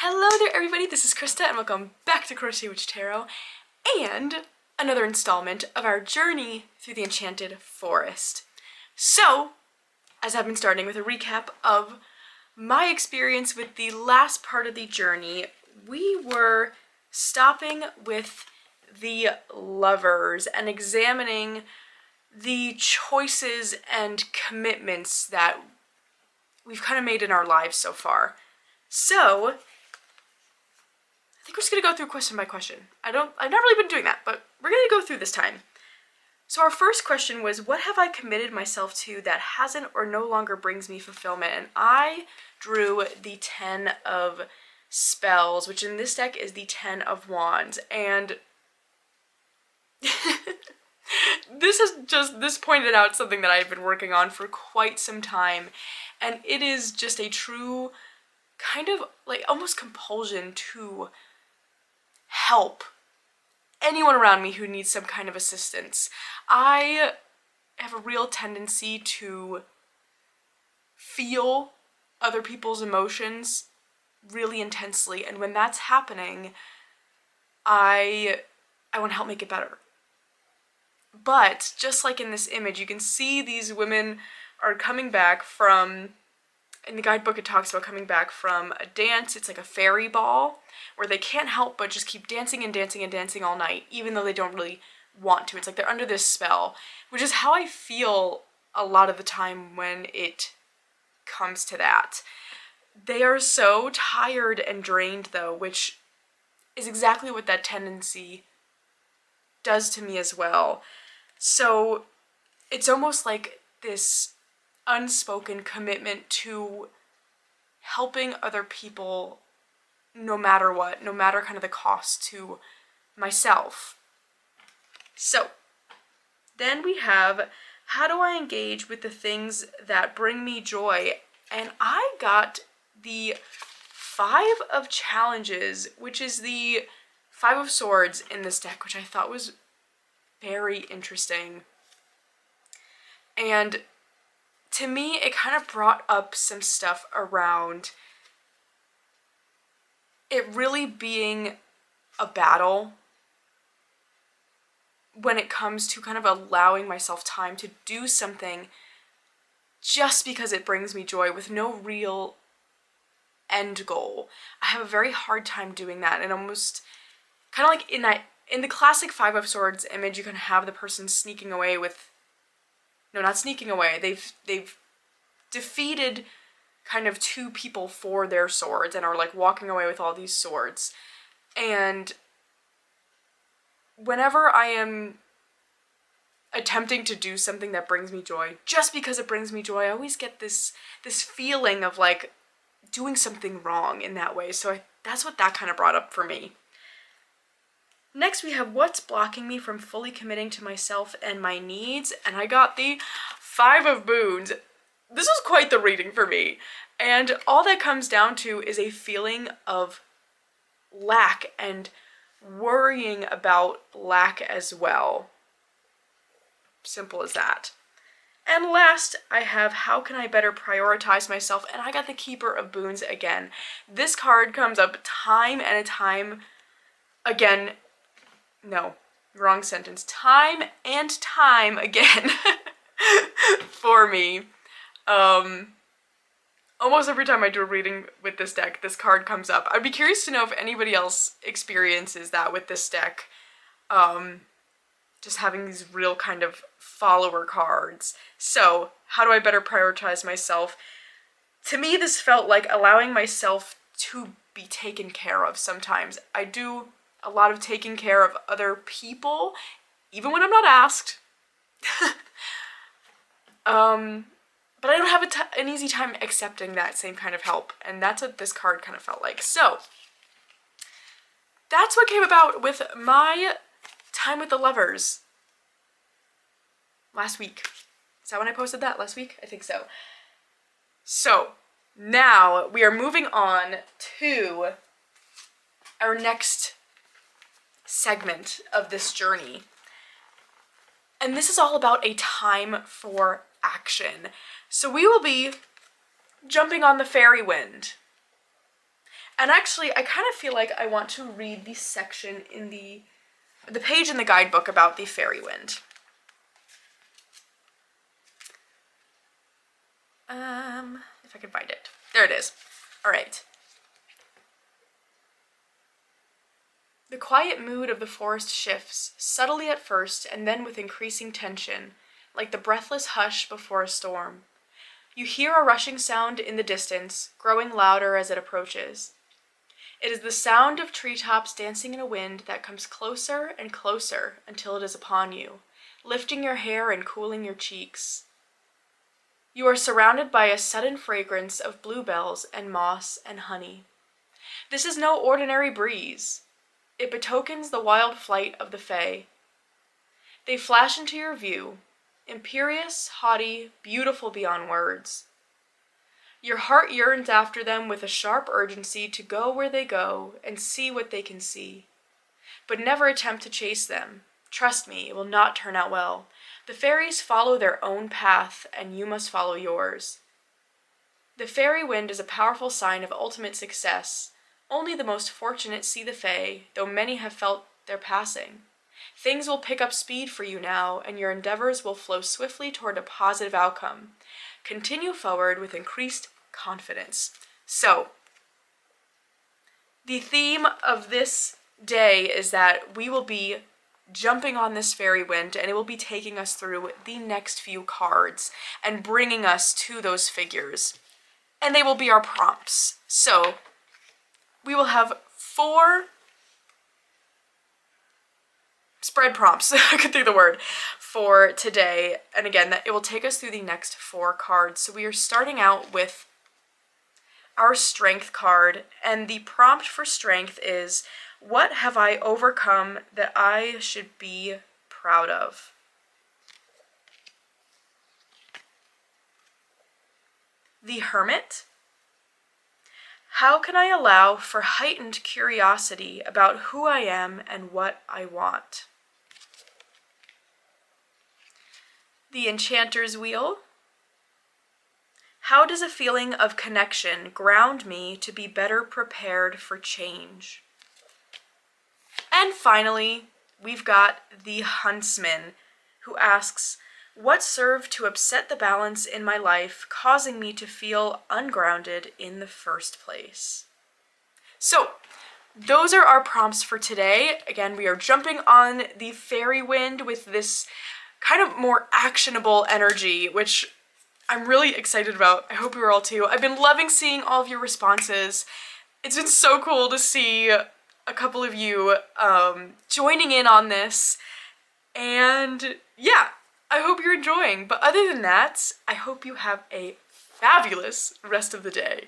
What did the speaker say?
Hello there everybody, this is Krista and welcome back to Crochet Witch Tarot and another installment of our journey through the Enchanted Forest. So, as I've been starting with a recap of my experience with the last part of the journey, we were stopping with the lovers and examining the choices and commitments that we've kind of made in our lives so far. So, I think we're just gonna go through question by question. I've not really been doing that, but we're gonna go through this time. So our first question was, what have I committed myself to that hasn't or no longer brings me fulfillment? And I drew the 10 of spells, which in this deck is the 10 of wands. And this pointed out something that I've been working on for quite some time. And it is just a true kind of like almost compulsion to help anyone around me who needs some kind of assistance. I have a real tendency to feel other people's emotions really intensely, and when that's happening, I want to help make it better. But just like in this image, you can see these women are coming back from, in the guidebook it talks about coming back from a dance. It's like a fairy ball where they can't help but just keep dancing and dancing and dancing all night, even though they don't really want to. It's like they're under this spell, which is how I feel a lot of the time when it comes to that. They are so tired and drained though, which is exactly what that tendency does to me as well. So it's almost like this unspoken commitment to helping other people no matter what, no matter kind of the cost to myself. So then we have, how do I engage with the things that bring me joy? And I got the 5 of challenges, which is the 5 of swords in this deck, which I thought was very interesting. And to me, it kind of brought up some stuff around it really being a battle when it comes to kind of allowing myself time to do something just because it brings me joy with no real end goal. I have a very hard time doing that, and almost kind of like in the classic 5 of swords image, you can have the person sneaking away with, no, not sneaking away, they've defeated kind of 2 people for their swords and are like walking away with all these swords. And whenever I am attempting to do something that brings me joy, just because it brings me joy, I always get this feeling of like doing something wrong in that way. So that's what that kind of brought up for me. Next we have what's blocking me from fully committing to myself and my needs, and I got the 5 of Boons. This was quite the reading for me, and all that comes down to is a feeling of lack and worrying about lack as well. Simple as that. And last, I have how can I better prioritize myself, and I got the Keeper of Boons again. This card comes up time and time again. No, wrong sentence. Time and time again for me. Almost every time I do a reading with this deck, this card comes up. I'd be curious to know if anybody else experiences that with this deck. Just having these real kind of follower cards. So, how do I better prioritize myself? To me, this felt like allowing myself to be taken care of sometimes. I do a lot of taking care of other people, even when I'm not asked. But I don't have an easy time accepting that same kind of help, and that's what this card kind of felt like. So, that's what came about with my time with the lovers last week. Is that when I posted that? Last week? I think so. So, now we are moving on to our next segment of this journey. And this is all about a time for action. So we will be jumping on the fairy wind. And actually, I kind of feel like I want to read the section in the page in the guidebook about the fairy wind. If I can find it. There it is. All right. The quiet mood of the forest shifts, subtly at first and then with increasing tension, like the breathless hush before a storm. You hear a rushing sound in the distance, growing louder as it approaches. It is the sound of treetops dancing in a wind that comes closer and closer until it is upon you, lifting your hair and cooling your cheeks. You are surrounded by a sudden fragrance of bluebells and moss and honey. This is no ordinary breeze. It betokens the wild flight of the fae. They flash into your view, imperious, haughty, beautiful beyond words. Your heart yearns after them with a sharp urgency to go where they go and see what they can see. But never attempt to chase them. Trust me, it will not turn out well. The fairies follow their own path, and you must follow yours. The fairy wind is a powerful sign of ultimate success. Only the most fortunate see the fae, though many have felt their passing. Things will pick up speed for you now, and your endeavors will flow swiftly toward a positive outcome. Continue forward with increased confidence. So, the theme of this day is that we will be jumping on this fairy wind, and it will be taking us through the next few cards and bringing us to those figures. And they will be our prompts. So, we will have 4 spread prompts, I could think of the word, for today. And again, it will take us through the next 4 cards. So we are starting out with our strength card, and the prompt for strength is, what have I overcome that I should be proud of? The Hermit. How can I allow for heightened curiosity about who I am and what I want? The Enchanter's Wheel. How does a feeling of connection ground me to be better prepared for change? And finally, we've got the Huntsman, who asks, what served to upset the balance in my life, causing me to feel ungrounded in the first place? So, those are our prompts for today. Again, we are jumping on the fairy wind with this kind of more actionable energy, which I'm really excited about. I hope you are all too. I've been loving seeing all of your responses. It's been so cool to see a couple of you joining in on this. And yeah, I hope you're enjoying. But other than that, I hope you have a fabulous rest of the day.